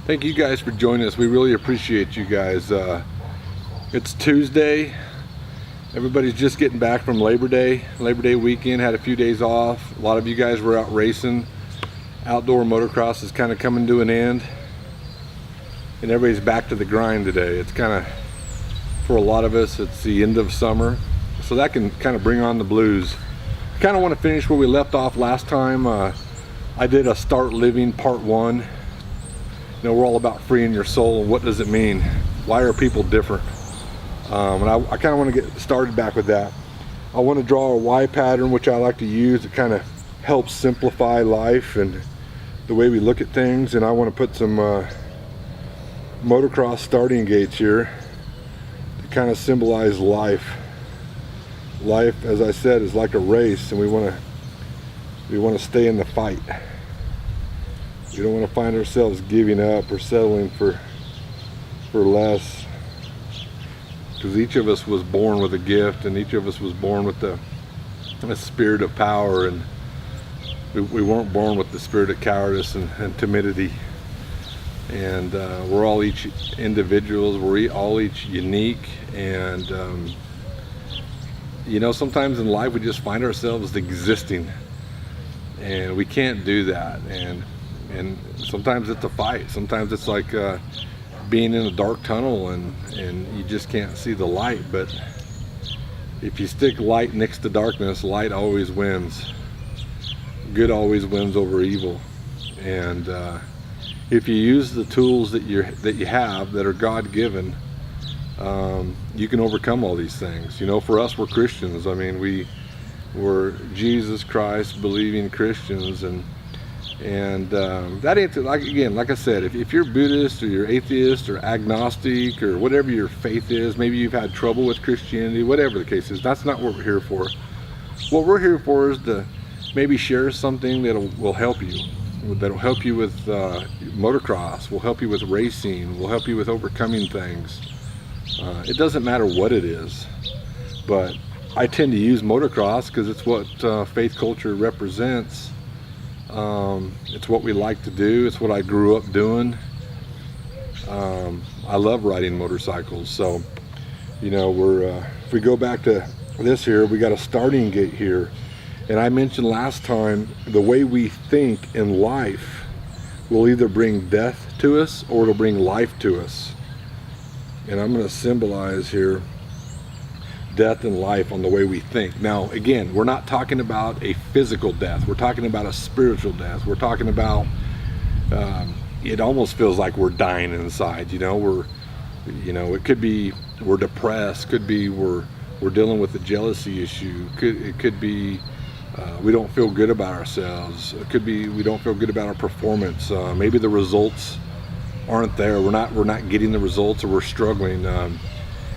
Thank you guys for joining us. We really appreciate you guys. It's Tuesday. Everybody's just getting back from Labor Day weekend, had a few days off. A lot of you guys were out racing. Outdoor motocross is kind of coming to an end, and everybody's back to the grind today. It's kind of, for a lot of us, it's the end of summer, so that can kind of bring on the blues. Kind of want to finish where we left off last time. I did a Start Living Part 1. You know, we're all about freeing your soul, and what does it mean? Why are people different? And I kind of want to get started back with that. I want to draw a Y pattern, which I like to use. It kind of helps simplify life and the way we look at things. And I want to put some motocross starting gates here to kind of symbolize life. Life, as I said, is like a race, and we want to stay in the fight. We don't want to find ourselves giving up or settling for less, because each of us was born with a gift, and each of us was born with a spirit of power, and we weren't born with the spirit of cowardice and timidity. And we're all each individuals. We're all each unique, and you know, sometimes in life we just find ourselves existing, and we can't do that. And sometimes it's a fight. Sometimes it's like being in a dark tunnel and you just can't see the light. But if you stick light next to darkness, light always wins. Good always wins over evil. And if you use the tools that you have that are God-given, you can overcome all these things. You know, for us, we're Christians. I mean, we're Jesus Christ believing Christians, and that ain't, like I said, if you're Buddhist or you're atheist or agnostic or whatever your faith is, maybe you've had trouble with Christianity, whatever the case is, that's not what we're here for. What we're here for is to maybe share something that will help you. That'll help you with motocross, will help you with racing, will help you with overcoming things. It doesn't matter what it is, but I tend to use motocross because it's what faith culture represents. It's what we like to do. It's what I grew up doing. I love riding motorcycles. So, you know, if we go back to this here, we got a starting gate here. And I mentioned last time, the way we think in life will either bring death to us or it'll bring life to us. And I'm going to symbolize here death and life on the way we think. Now, again, we're not talking about a physical death. We're talking about a spiritual death. We're talking about, it almost feels like we're dying inside. You know, it could be we're depressed. Could be we're dealing with a jealousy issue. It could be we don't feel good about ourselves. It could be we don't feel good about our performance. Maybe the results aren't there. We're not getting the results, or we're struggling.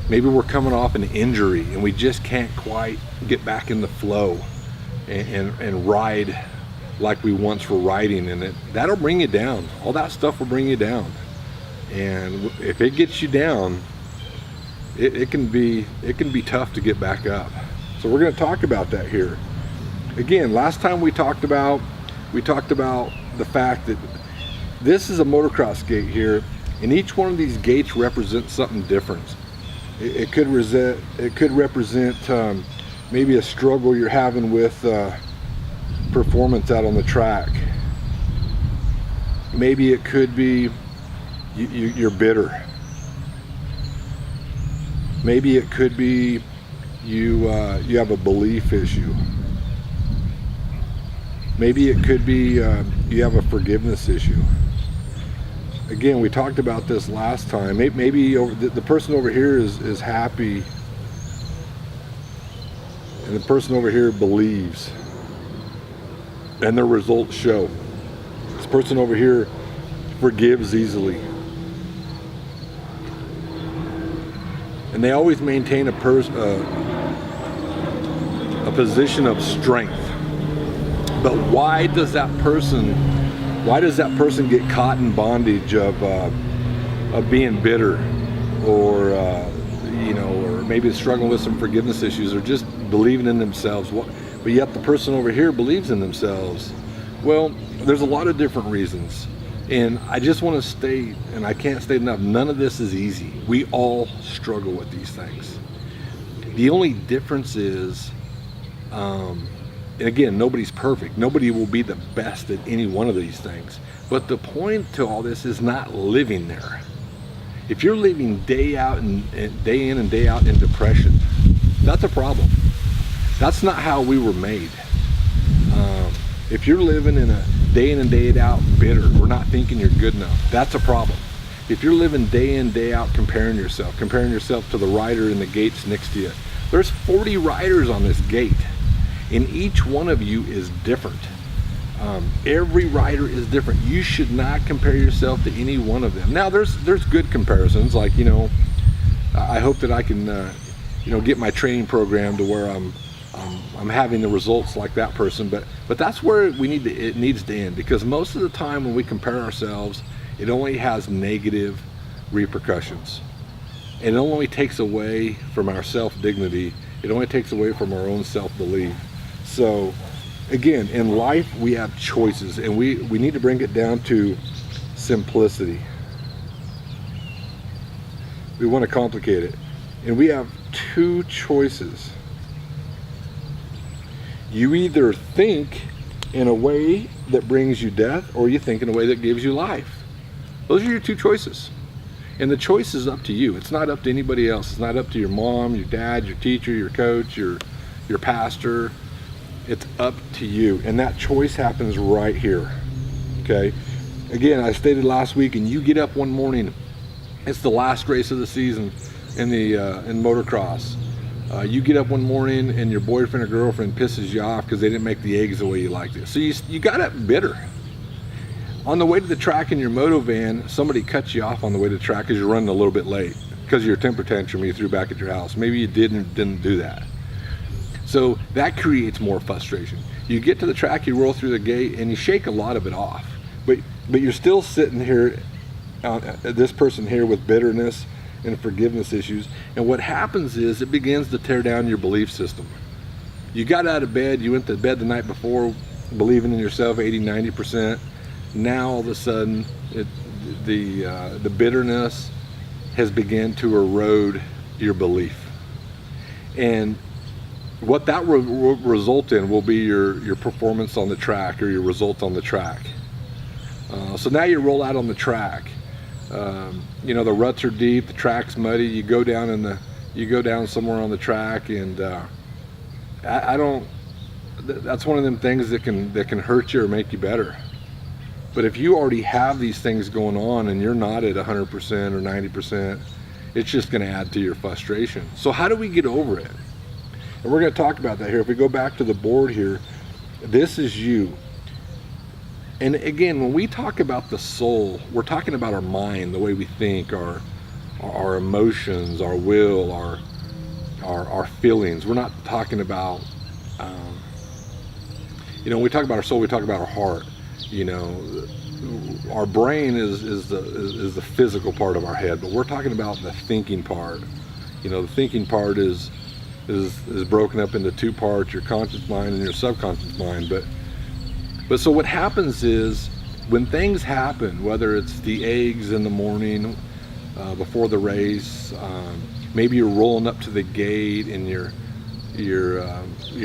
Maybe we're coming off an injury and we just can't quite get back in the flow and ride like we once were riding, and that'll bring you down. All that stuff will bring you down, and if it gets you down, it can be tough to get back up. So we're going to talk about that here. Again, last time we talked about the fact that this is a motocross gate here, and each one of these gates represents something different. It could represent maybe a struggle you're having with performance out on the track. Maybe it could be you're bitter. Maybe it could be you have a belief issue. Maybe it could be you have a forgiveness issue. Again, we talked about this last time. Maybe the person over here is happy, and the person over here believes, and their results show. This person over here forgives easily, and they always maintain a position of strength. But why does that person get caught in bondage of being bitter, or or maybe struggling with some forgiveness issues, or just believing in themselves? But yet the person over here believes in themselves. Well, there's a lot of different reasons. And I just want to state, and I can't state enough, none of this is easy. We all struggle with these things. The only difference is, and again, nobody's perfect. Nobody will be the best at any one of these things. But the point to all this is not living there. If you're living day out and day in and day out in depression, that's a problem. That's not how we were made. If you're living in a day in and day out bitter or not thinking you're good enough, that's a problem. If you're living day in, day out comparing yourself to the rider in the gates next to you, there's 40 riders on this gate, and each one of you is different. Every rider is different. You should not compare yourself to any one of them. Now, there's good comparisons, like, you know, I hope that I can, you know, get my training program to where I'm having the results like that person, but that's where it needs to end, because most of the time when we compare ourselves, it only has negative repercussions. It only takes away from our self-dignity. It only takes away from our own self-belief. So again, in life we have choices, and we need to bring it down to simplicity. We want to complicate it, and we have two choices. You either think in a way that brings you death, or you think in a way that gives you life. Those are your two choices. And the choice is up to you. It's not up to anybody else. It's not up to your mom, your dad, your teacher, your coach, your pastor. It's up to you. And that choice happens right here. Okay? Again, I stated last week, and you get up one morning, it's the last race of the season in motocross. You get up one morning and your boyfriend or girlfriend pisses you off because they didn't make the eggs the way you liked it. So you got up bitter. On the way to the track in your moto van, somebody cuts you off on the way to the track because you're running a little bit late because of your temper tantrum you threw back at your house. Maybe you didn't do that. So that creates more frustration. You get to the track, you roll through the gate, and you shake a lot of it off. But you're still sitting here, this person here, with bitterness and forgiveness issues, and what happens is it begins to tear down your belief system. You got out of bed, you went to bed the night before believing in yourself 80-90%. Now all of a sudden the bitterness has begun to erode your belief, and what that will result in will be your performance on the track, or your results on the track. So now you roll out on the track. You know, the ruts are deep, the track's muddy. You go down somewhere on the track, and that's one of them things that can hurt you or make you better. But if you already have these things going on and you're not at 100% or 90%, it's just going to add to your frustration. So how do we get over it? And we're going to talk about that here. If we go back to the board here, this is you. And again, when we talk about the soul, we're talking about our mind, the way we think, our emotions, our will, our feelings. We're not talking about, you know, when we talk about our soul, we talk about our heart. You know, our brain is the physical part of our head, but we're talking about the thinking part. You know, the thinking part is broken up into two parts: your conscious mind and your subconscious mind. But so what happens is, when things happen, whether it's the eggs in the morning before the race, maybe you're rolling up to the gate and you're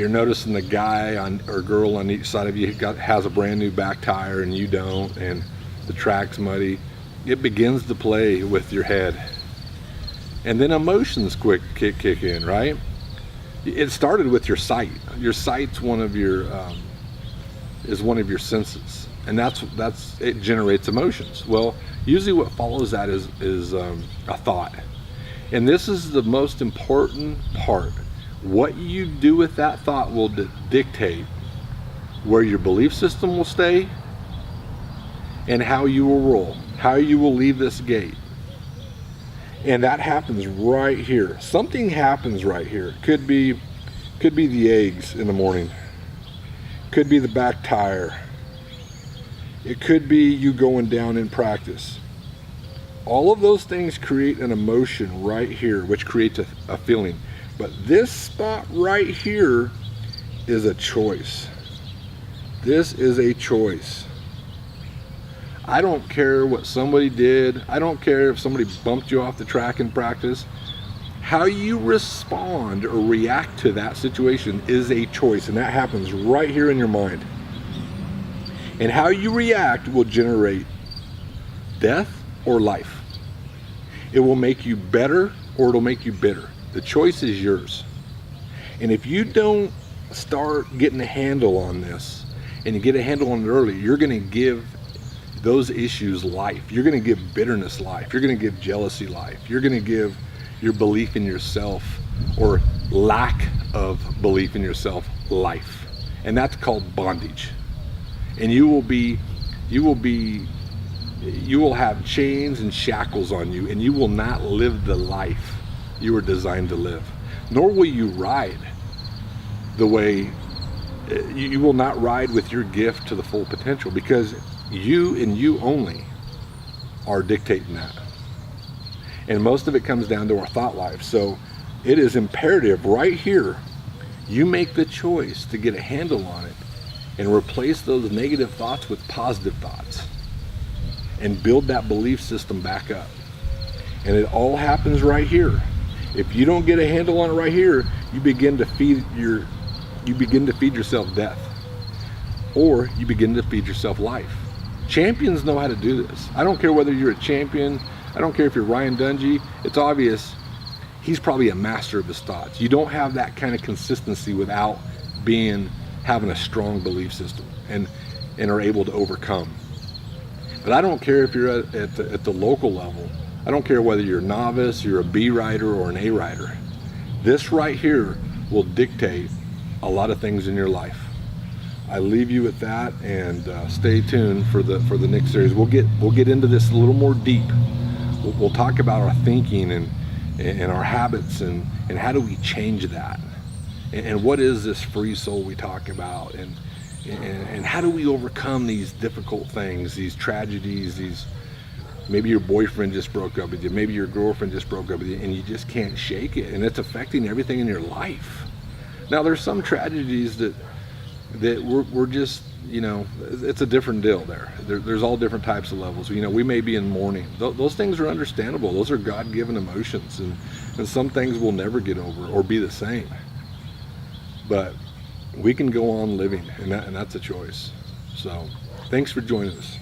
noticing the guy or girl on each side of you has a brand new back tire and you don't, and the track's muddy. It begins to play with your head, and then emotions kick in, right? It started with your sight. Your sight's one of your senses, and that's it generates emotions. Well, usually what follows that is a thought, and this is the most important part. What you do with that thought will dictate where your belief system will stay and how you will roll, how you will leave this gate. And that happens right here. Something happens right here. Could be the eggs in the morning. Could be the back tire. It could be you going down in practice. All of those things create an emotion right here, which creates a feeling. But this spot right here is a choice. This is a choice. I don't care what somebody did. I don't care if somebody bumped you off the track in practice. How you respond or react to that situation is a choice, and that happens right here in your mind. And how you react will generate death or life. It will make you better or it'll make you bitter. The choice is yours. And if you don't start getting a handle on this, and you get a handle on it early, you're going to give those issues life. You're going to give bitterness life. You're going to give jealousy life. You're going to give your belief in yourself, or lack of belief in yourself, life. And that's called bondage. And you will have chains and shackles on you, and you will not live the life you were designed to live. Nor will you ride the way, you will not ride with your gift to the full potential, because you and you only are dictating that. And most of it comes down to our thought life. So it is imperative right here, you make the choice to get a handle on it and replace those negative thoughts with positive thoughts and build that belief system back up. And it all happens right here. If you don't get a handle on it right here, you begin to feed yourself death, or you begin to feed yourself life. Champions know how to do this. I don't care whether you're a champion. I don't care if you're Ryan Dungey. It's obvious he's probably a master of his thoughts. You don't have that kind of consistency without having a strong belief system and are able to overcome. But I don't care if you're at the local level. I don't care whether you're a novice, you're a B rider, or an A rider. This right here will dictate a lot of things in your life. I leave you with that, and stay tuned for the next series. We'll get into this a little more deep. We'll talk about our thinking and our habits, and how do we change that, and what is this free soul we talk about, and how do we overcome these difficult things, these tragedies, maybe your boyfriend just broke up with you, maybe your girlfriend just broke up with you, and you just can't shake it, and it's affecting everything in your life. Now there's some tragedies that we're just, it's a different deal there. There's all different types of levels. We may be in mourning. Those things are understandable. Those are God-given emotions, and some things will never get over or be the same. But we can go on living, and that's a choice. So thanks for joining us.